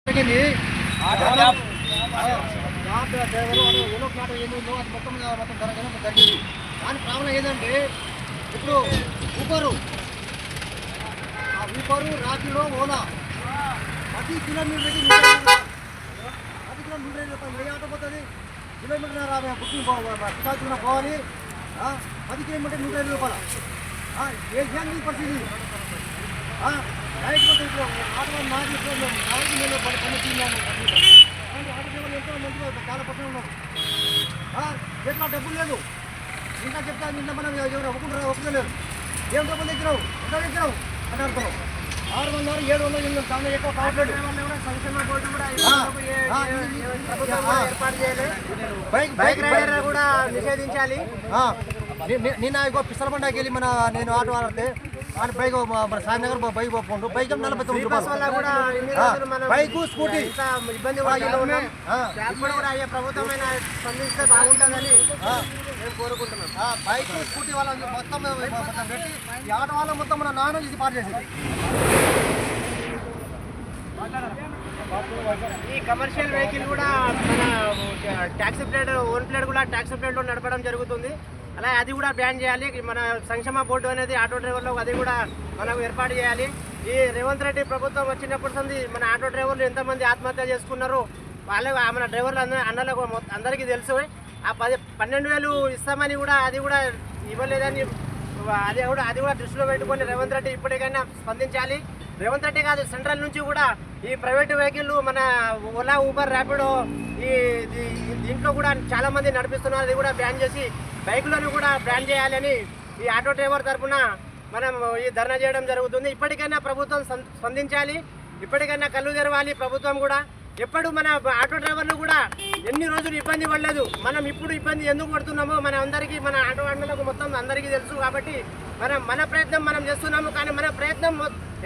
జరిగింది. దాని ప్రాబ్లం ఏంటంటే ఇప్పుడు ఊపరు రాపిడో ఓలా 10 కిలోమీటర్కి 10 కిలోమీటర్ ఏ ఆట పోతుంది. కిలోమీటర్ బుకింగ్ పోవాలి 10 కిలోమీటర్ 150 రూపాయలు. ఏ చేయాలి పరిస్థితి రైట్ పోతే ఇప్పుడు ఆటో మాది పని తిన్నాను. ఆటో ఎంతో మంచిగా చాలా పక్కన ఉన్నాము. ఎట్లా డబ్బులు లేదు ఇంకా చెప్తా నిన్న మనం ఎవరు ఒప్పుకోలేరు. ఏం డబ్బులు తెచ్చినావు ఎంత తెచ్చినావు అని అడుగుతున్నావు. 600 700 చాలా ఎక్కువ కావట్లేదు. బైక్ రైడర్ కూడా నిషేధించాలి. నిన్న ఇంకో పిస్తల బండకి వెళ్ళి నేను ఆటో ఆడితే ఆయన బైక్ మన సాయినగర్ బైక్ పోకుండా బైక్ 49 రూపాయలు. బైక్ స్కూటీ ఇబ్బంది ప్రభుత్వమైన స్పందిస్తే బాగుంటుందని మేము కోరుకుంటున్నాం. బైక్ స్కూటీ వాళ్ళ మొత్తం పెట్టి ఈ ఆటో వాళ్ళ మొత్తం మన నాన్న ఇది పాటు చేసేది. ఈ కమర్షియల్ వెహికల్ కూడా మన ట్యాక్సీ ప్లేట్ ఓన్ ప్లేట్ కూడా ట్యాక్సీ ప్లేట్లో నడపడం జరుగుతుంది. అలా అది కూడా బ్యాన్ చేయాలి. మన సంక్షేమ బోర్డు అనేది ఆటో డ్రైవర్లు అది కూడా మనకు ఏర్పాటు చేయాలి. ఈ రేవంత్ రెడ్డి ప్రభుత్వం వచ్చినప్పటి నుండి మన ఆటో డ్రైవర్లు ఎంతమంది ఆత్మహత్య చేసుకున్నారు వాళ్ళే మన డ్రైవర్లు అన్నలకు అందరికీ తెలుసు. ఆ 12,000 ఇస్తామని కూడా అది కూడా ఇవ్వలేదని అది కూడా దృష్టిలో పెట్టుకొని రేవంత్ రెడ్డి ఇప్పటికైనా స్పందించాలి. రేవంత్ రెడ్డి కాదు సెంట్రల్ నుంచి కూడా ఈ ప్రైవేటు వెహికల్ మన ఓలా ఊబర్ ర్యాపిడో దీంట్లో కూడా చాలా మంది నడిపిస్తున్నారు. అది కూడా బ్యాన్ చేసి బైకులను కూడా బ్యాన్ చేయాలని ఈ ఆటో డ్రైవర్ తరఫున మనం ఈ ధర్నా చేయడం జరుగుతుంది. ఇప్పటికైనా ప్రభుత్వం స్పందించాలి. ఇప్పటికైనా కళ్ళు తెరవాలి ప్రభుత్వం కూడా. ఎప్పుడు మన ఆటో డ్రైవర్లు కూడా ఎన్ని రోజులు ఇబ్బంది పడలేదు. మనం ఇప్పుడు ఇబ్బంది ఎందుకు పడుతున్నామో మన అందరికీ మన ఆటో అన్నలకు మొత్తం అందరికీ తెలుసు. కాబట్టి మన ప్రయత్నం మనం చేస్తున్నాము. కానీ మన ప్రయత్నం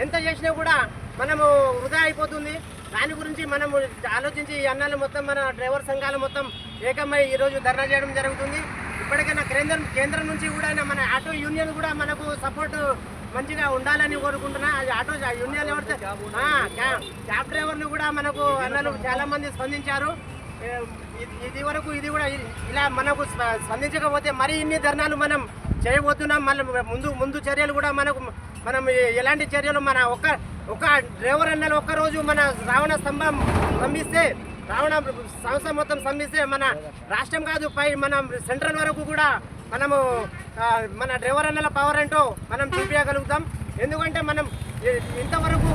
ఎంత చేసినా కూడా మనము వృధా అయిపోతుంది. దాని గురించి మనము ఆలోచించి ఈ అన్నాలు మొత్తం మన డ్రైవర్ సంఘాలు మొత్తం ఏకమై ఈరోజు ధర్నా చేయడం జరుగుతుంది. ఇప్పటికైనా కేంద్రం నుంచి కూడా మన ఆటో యూనియన్ కూడా మనకు సపోర్ట్ మంచిగా ఉండాలని కోరుకుంటున్నా. అది ఆటో యూనియన్ ఎవరితో క్యాబ్ డ్రైవర్లు కూడా మనకు అన్నలు చాలా మంది స్పందించారు. ఇది కూడా ఇలా మనకు స్పందించకపోతే మరి ఇన్ని ధర్నాలు మనం చేయబోతున్నాం. మళ్ళీ ముందు చర్యలు కూడా మనం ఎలాంటి చర్యలు మన ఒక డ్రైవర్ అన్నలు ఒక్కరోజు మన రావణ స్తంభిస్తే రావణ సంస్థ మొత్తం స్తంభిస్తే మన రాష్ట్రం కాదు పై మనం సెంట్రల్ వరకు కూడా మనము మన డ్రైవర్ అన్నల పవర్ ఏంటో మనం చూపించగలుగుతాం. ఎందుకంటే మనం ఇంతవరకు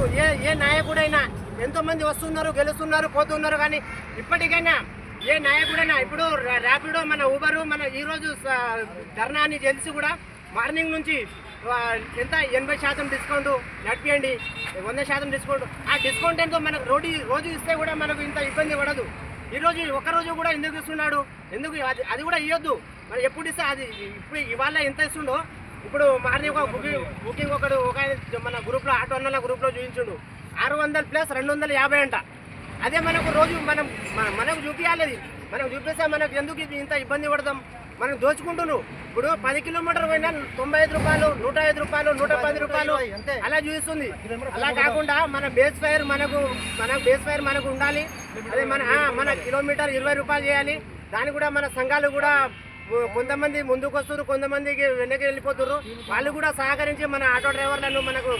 ఏ నాయకుడైనా ఎంతోమంది వస్తున్నారు గెలుస్తున్నారు పోతున్నారు. కానీ ఇప్పటికైనా ఏ నాయకుడైనా ఇప్పుడు ర్యాపిడో మన ఊబరు మన ఈరోజు ధర్నా అని తెలిసి కూడా మార్నింగ్ నుంచి ఎంత 80% డిస్కౌంట్ నడిపియండి 100% డిస్కౌంట్. ఆ డిస్కౌంట్ ఎంతో మనకు రోజు ఇస్తే కూడా మనకు ఇంత ఇబ్బంది పడదు. ఈరోజు ఒక్కరోజు కూడా ఎందుకు ఇస్తున్నాడు? ఎందుకు అది కూడా ఇవ్వద్దు. మరి ఎప్పుడు ఇస్తే అది ఇప్పుడు ఇవాళ ఎంత ఇస్తుండో ఇప్పుడు మార్నింగ్ ఒక బుకింగ్ ఒక మన గ్రూప్లో ఆటో అన్నల గ్రూప్లో చూపించుండు 600 + 250 అంట. అదే మనకు రోజు మనకు చూపించాలి. మనం చూపిస్తే మనకు ఎందుకు ఇంత ఇబ్బంది పడతాం? మనం దోచుకుంటున్నాం. ఇప్పుడు 10 కిలోమీటర్లు పోయినా 95 రూపాయలు 105 రూపాయలు 110 రూపాయలు అలా చూపిస్తుంది. అలా కాకుండా మన బేస్ ఫైర్ మనకు ఉండాలి. అదే మన కిలోమీటర్ 20 రూపాయలు చేయాలి. దాన్ని కూడా మన సంఘాలు కూడా కొంతమంది ముందుకు వస్తున్నారు, కొంతమందికి వెనక్కి వెళ్ళిపోతున్నారు. వాళ్ళు కూడా సహకరించి మన ఆటో డ్రైవర్లను మనకు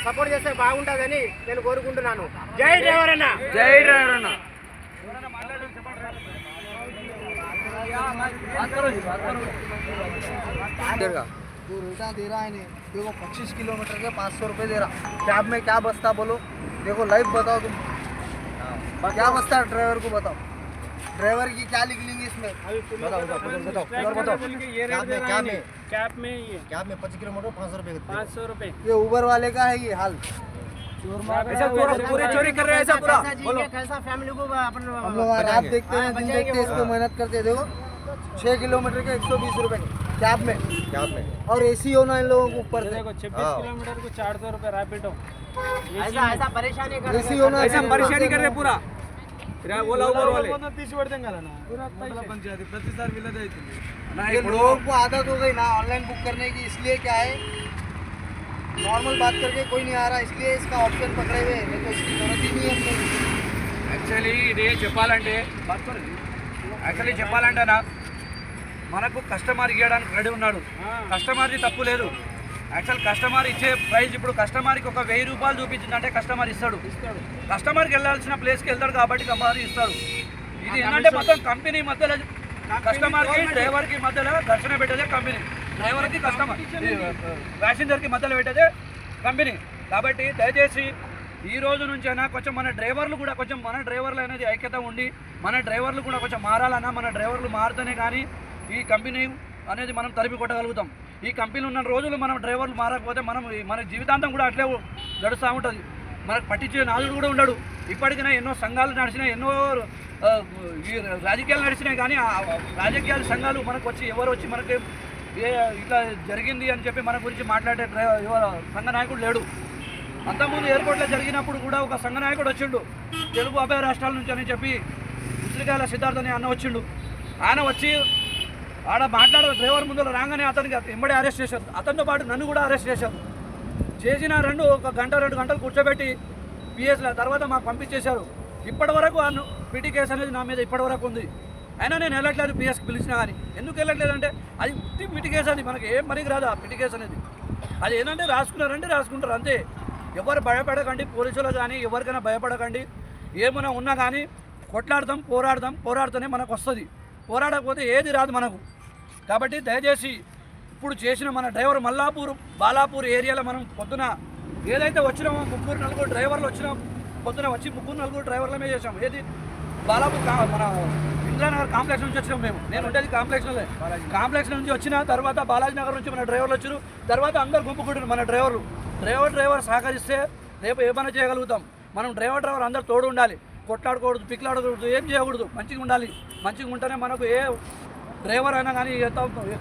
సపోర్ట్ చేస్తే బాగుంటుందని నేను కోరుకుంటున్నాను. జై డ్రైవర్ అన్న, జై డ్రైవర్ అన్న. तू उल्टा दे रहा है नहीं. देखो 25 किलोमीटर के 500 रुपये दे रहा. कैब में क्या बचता बोलो? देखो लाइव बताओ तुम क्या बचता है ड्राइवर को बताओ. ड्राइवर की क्या लिख लेंगे इसमें? बताओ. कैब में 25 किलोमीटर 500 रुपये. ये ऊबर वाले का है ये हाल. चोरी कर रहे हैं ऐसा पूरा. कैसा फैमिली को हम लोग आप देखते हैं इस पे मेहनत करते. देखो 6 किलोमीटर के 120 रुपये कैब में और एसी होना इन लोगों को ऊपर से. देखो 26 किलोमीटर को 400 रुपये रैपिडो. ऐसा परेशानी कर एसी होना ऐसा परेशानी कर रहे पूरा. लोगों को आदत हो गई ना ऑनलाइन बुक करने की. इसलिए क्या है नॉर्मल बात करके कोई नहीं आ रहा, इसलिए इसका ऑप्शन पकड़े हुए. नहीं तो इसकी जरूरत ही नहीं है. ఇది చెప్పాలంటే యాక్చువల్లీ చెప్పాలంటే మనకు కస్టమర్ ఇవ్వడానికి రెడీ ఉన్నాడు. కస్టమర్ది తప్పు లేదు. యాక్చువల్ కస్టమర్ ఇచ్చే ప్రైస్ ఇప్పుడు కస్టమర్కి ఒక 1000 రూపాయలు చూపించిందంటే కస్టమర్ ఇస్తాడు. కస్టమర్కి వెళ్ళాల్సిన ప్లేస్కి వెళ్తాడు కాబట్టి కంపల్సరీ ఇస్తాడు. ఇది ఏంటంటే మొత్తం కంపెనీ మధ్యలో కస్టమర్కి డ్రైవర్కి మధ్యలో ఘర్షణ పెట్టేదే కంపెనీ, డ్రైవర్కి కస్టమర్ ప్యాసింజర్కి మధ్యలో పెట్టేదే కంపెనీ. కాబట్టి దయచేసి ఈ రోజు నుంచైనా కొంచెం మన డ్రైవర్లు అనేది ఐక్యత ఉండి మన డ్రైవర్లు కూడా కొంచెం మారాలన్నా, మన డ్రైవర్లు మారితేనే కానీ ఈ కంపెనీ అనేది మనం తరిమి కొట్టగలుగుతాం. ఈ కంపెనీ ఉన్న రోజులు మనం డ్రైవర్లు మారకపోతే మన జీవితాంతం కూడా అట్లే గడుస్తూ ఉంటుంది. మనకు పట్టించే నాదుడు కూడా ఉండడు. ఇప్పటికైనా ఎన్నో సంఘాలు నడిచినాయి, ఎన్నో ఈ రాజకీయాలు నడిచినాయి. కానీ ఆ రాజకీయాల సంఘాలు మనకు వచ్చి ఎవరు వచ్చి మనకి ఇట్లా జరిగింది అని చెప్పి మన గురించి మాట్లాడే సంఘ నాయకుడు లేడు. అంతకుముందు ఎయిర్పోర్ట్లో జరిగినప్పుడు కూడా ఒక సంఘ నాయకుడు వచ్చిండు, తెలుగు అభయ రాష్ట్రాల నుంచి అని చెప్పి ఉసిరికాయల సిద్ధార్థ అని అన్న వచ్చిండు. ఆయన వచ్చి ఆడ మాట్లాడే డ్రైవర్ ముందు రాగానే అతనికి ఎంబడి అరెస్ట్ చేశారు. అతనితో పాటు నన్ను కూడా అరెస్ట్ చేశారు. చేసిన 1 గంట 2 గంటలు కూర్చోబెట్టి పిఎస్ల తర్వాత మాకు పంపించేశారు. ఇప్పటి వరకు పిటి కేసు అనేది నా మీద ఇప్పటి వరకు ఉంది. అయినా నేను వెళ్ళట్లేదు. పిఎస్కి పిలిచినా కానీ ఎందుకు వెళ్ళట్లేదు అంటే అది ఉత్తి పిటి కేసు, అది మనకి ఏం పనికి రాదు. ఆ పిటి కేసు అనేది అది ఏంటంటే రాసుకుంటారు అంతే. ఎవరు భయపడకండి, పోలీసులు కానీ ఎవరికైనా భయపడకండి. ఏమైనా ఉన్నా కానీ పోరాడితేనే మనకు వస్తుంది. పోరాడకపోతే ఏది రాదు మనకు. కాబట్టి దయచేసి ఇప్పుడు చేసిన మన డ్రైవర్ బాలాపూర్ ఏరియాలో మనం పొద్దున ఏదైతే వచ్చినామో 3-4 డ్రైవర్లు వచ్చినాం. పొద్దున వచ్చి 3-4 డ్రైవర్లమే చేసాం. ఏది బాలాపూర్ మన ఇంద్రానగర్ కాంప్లెక్స్ నుంచి వచ్చినాం మేము. నేను ఉండేది కాంప్లెక్స్ నుంచి వచ్చిన తర్వాత బాలాజీ నగర్ నుంచి మన డ్రైవర్లు వచ్చారు. తర్వాత అందరు గుంపుకుంటారు మన డ్రైవర్ సహకరిస్తే రేపు ఏమైనా చేయగలుగుతాం. మనం డ్రైవర్ అందరు తోడు ఉండాలి. కొట్లాడకూడదు, పిక్లాడకూడదు, ఏం చేయకూడదు. మంచిగా ఉండాలి. మంచిగా ఉంటేనే మనకు ఏ డ్రైవర్ అయినా కానీ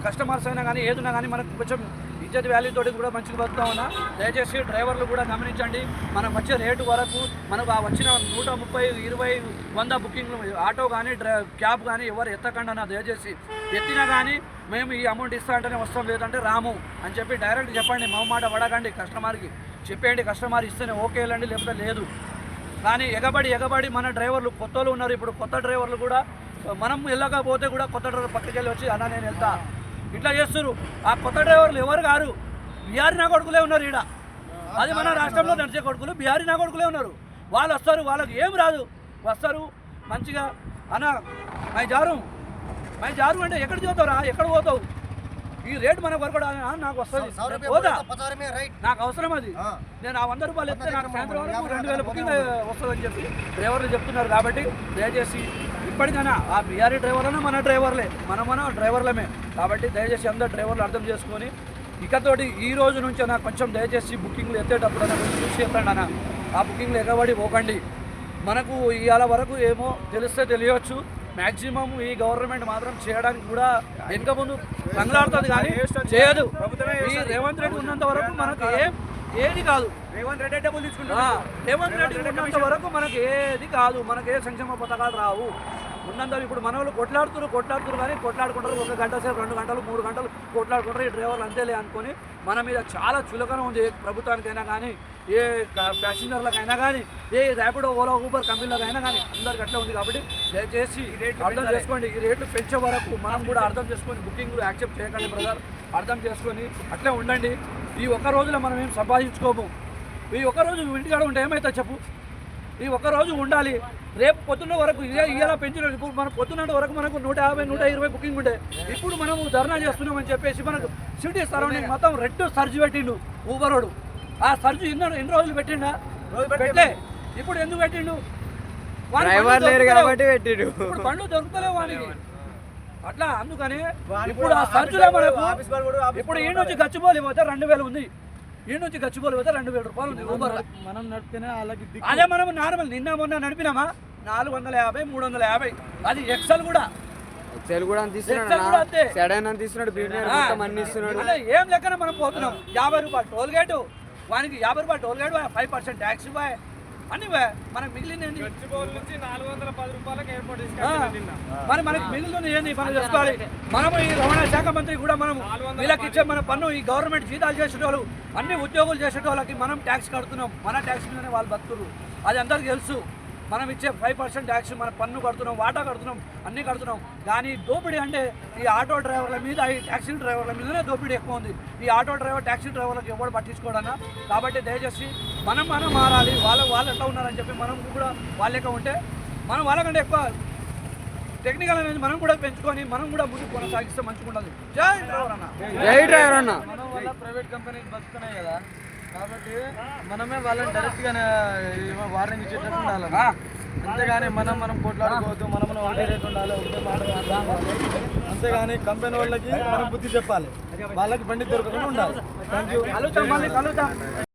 కస్టమర్స్ అయినా కానీ ఏదైనా కానీ మనకు కొంచెం ఇజ్జత్ వాల్యూ తోటి కూడా మంచిగా బతుకుతామన్నా. దయచేసి డ్రైవర్లు కూడా గమనించండి. మనకు వచ్చే రేటు వరకు మనకు ఆ వచ్చిన 130, 20, 100 బుకింగ్లు ఆటో కానీ క్యాబ్ కానీ ఎవరు ఎత్తకండి అన్న. దయచేసి ఎత్తినా కానీ మేము ఈ అమౌంట్ ఇస్తా అంటేనే వస్తాం, లేదంటే రాము అని చెప్పి డైరెక్ట్ చెప్పండి. మాట పడకండి. కస్టమర్కి చెప్పేయండి. కస్టమర్ ఇస్తేనే ఓకే వెళ్ళండి, లేకపోతే లేదు. కానీ ఎగబడి మన డ్రైవర్లు కొత్తలు ఉన్నారు. ఇప్పుడు కొత్త డ్రైవర్లు కూడా మనం వెళ్ళకపోతే కూడా కొత్త డ్రైవర్ పక్కకి వెళ్ళి వచ్చి అన్న నేను వెళ్తా ఇట్లా చేస్తారు. ఆ కొత్త డ్రైవర్లు ఎవరు కారు, బీహారీ నా కొడుకులే ఉన్నారు ఈడ. అది మన రాష్ట్రంలో నడిచే కొడుకులు బీహారీ నా కొడుకులే ఉన్నారు. వాళ్ళు వస్తారు, వాళ్ళకి ఏం రాదు, వస్తారు మంచిగా అన్న మై జారు అంటే ఎక్కడ చదువుతావురా, ఎక్కడ పోతావు, ఈ రేటు మనకు వరకు నాకు వస్తుంది, పోదా నాకు అవసరం అది. నేను ఆ 100 రూపాయలు ఎత్తే నాకు సాయంత్రం వరకు 2000 బుకింగ్ వస్తుందని చెప్పి డ్రైవర్లు చెప్తున్నారు. కాబట్టి దయచేసి ఇప్పటికైనా ఆ బీఆర్ఈ డ్రైవర్లనే మన డ్రైవర్లమే. కాబట్టి దయచేసి అందరు డ్రైవర్లు అర్థం చేసుకొని ఇకతోటి ఈ రోజు నుంచి నాకు కొంచెం దయచేసి బుకింగ్లు ఎత్తేటప్పుడు కొంచెం చూసి ఎత్తండి అన్న. ఆ బుకింగ్లు ఎగబడి పోకండి. మనకు ఇవాళ వరకు ఏమో తెలిస్తే తెలియవచ్చు. మ్యాక్సిమం ఈ గవర్నమెంట్ మాత్రం చేయడానికి కూడా వెనుక ముందు రంగులాడుతుంది కానీ చేయదు. ఈ రేవంత్ రెడ్డి ఉన్నంత వరకు మనకు ఏది కాదు. రేవంత్ రెడ్డి ఉన్నంత వరకు మనకు ఏది కాదు. మనకు ఏ సంక్షేమ పథకాలు రావు. ఉన్నంత ఇప్పుడు మన వాళ్ళు కొట్లాడుతున్నారు కానీ కొట్లాడుకుంటారు. 1 గంట సేపు 2 గంటలు 3 గంటలు కొట్లాడుకుంటారు. ఈ డ్రైవర్లు అంతేలే అనుకొని మన మీద చాలా చులకన ఉంది. ప్రభుత్వానికైనా కానీ ఏ ప్యాసింజర్లకైనా కానీ ఏ ర్యాపిడో ఓలా ఊబర్ కంపెనీలకైనా కానీ అందరికి అట్లా ఉంది. కాబట్టి దయచేసి అర్థం చేసుకోండి. ఈ రేట్లు పెంచే వరకు మనం కూడా అర్థం చేసుకొని బుకింగ్లు యాక్సెప్ట్ చేయకండి బ్రదర్. అర్థం చేసుకొని అట్లే ఉండండి. ఈ ఒక్క రోజులో మనం ఏం సంపాదించుకోము. ఈ ఒక్కరోజు ఇంటికాడ ఉంటే ఏమవుతా చెప్పు. ఈ ఒక్కరోజు ఉండాలి. రేపు పొద్దున్న వరకు ఇలా పెంచిన ఇప్పుడు మనం పొద్దున్న వరకు మనకు 150, 120 బుకింగ్ ఉండే. ఇప్పుడు మనము ధర్నా చేస్తున్నామని చెప్పేసి మనకు సిటీ సరౌండింగ్ మొత్తం రెడ్ సర్జ్ పెట్టిండు ఊబరోడు. ఆ సర్జ్ ఎన్ని రోజులు పెట్టిండా? పెట్టలే. ఇప్పుడు ఎందుకు పెట్టిండు? ఇప్పుడు బండ్లు దొరుకుతలేవు వానికి. అట్లా అందుకని ఇప్పుడు ఆ సర్జులో మనకు ఇప్పుడు ఈ నుంచి గచ్చిబౌలి పోతే 2000 ఉంది. ఈ నుంచి గచ్చిబౌలి పోతే 2000 రూపాయలు ఉంది ఊబర్. మనం నడిపినా అదే మనం నార్మల్ నిన్న మొన్న నడిపినామా 450, 350. అది ఎక్సెల్ కూడా ఏం లెక్కన మనం పోతున్నాం. 50 రూపాయలు టోల్ గేటు వానికి, 50 రూపాయలు టోల్ గేట్, 5% ట్యాక్స్ బాయ్ అన్ని మనకు మిగిలింది. మరి మనకి మిగిలిన ఏంది పనులు చేసుకోవాలి. మనము ఈ రవాణా శాఖ మంత్రి కూడా మనం వీళ్ళకి ఇచ్చే మన పన్ను ఈ గవర్నమెంట్ జీతాలు చేసేటోళ్ళు అన్ని ఉద్యోగులు చేసేటోళ్ళకి మనం ట్యాక్స్ కడుతున్నాం. మన ట్యాక్స్ మీదనే వాళ్ళు బతుకురు. అది అందరికి తెలుసు. మనం ఇచ్చే 5% ట్యాక్స్ మన పన్ను కడుతున్నాం, వాటా కడుతున్నాం, అన్నీ కడుతున్నాం. కానీ దోపిడీ అంటే ఈ ఆటో డ్రైవర్ల మీద, ఈ ట్యాక్సీ డ్రైవర్ల మీదనే దోపిడీ ఎక్కువ ఉంది. ఈ ఆటో డ్రైవర్, ట్యాక్సీ డ్రైవర్లకు ఎవరు పట్టించుకోవడన్నా. కాబట్టి దయచేసి మనం మారాలి. వాళ్ళు ఎట్లా ఉన్నారని చెప్పి మనం కూడా వాళ్ళకే ఉంటే మనం వాళ్ళకంటే ఎక్కువ టెక్నికల్ అనేది మనం కూడా పెంచుకొని మనం కూడా ముందుకు కొనసాగిస్తే మంచిగా ఉండదు. జై డ్రైవర్ అన్న. జై డ్రైవర్ అన్న. మనం వల్ల ప్రైవేట్ కంపెనీలు బతుకుతున్నాయి కదా, కాబట్టి మనమే వాళ్ళని డైరెక్ట్గా వార్నింగ్ ఇచ్చేటట్టు ఉండాలి. అంతేగాని మనం కొట్లాడుకోవద్దు, మనం ఒకటే రేట్ ఉండాలి, ఒకటే మాట మాట్లాడాలి. అంతేగాని కంపెనీ వాళ్ళకి మనం బుద్ధి చెప్పాలి, వాళ్ళకి బండి దొరకకుండా ఉండాలి. Thank you. కలుద్దాం.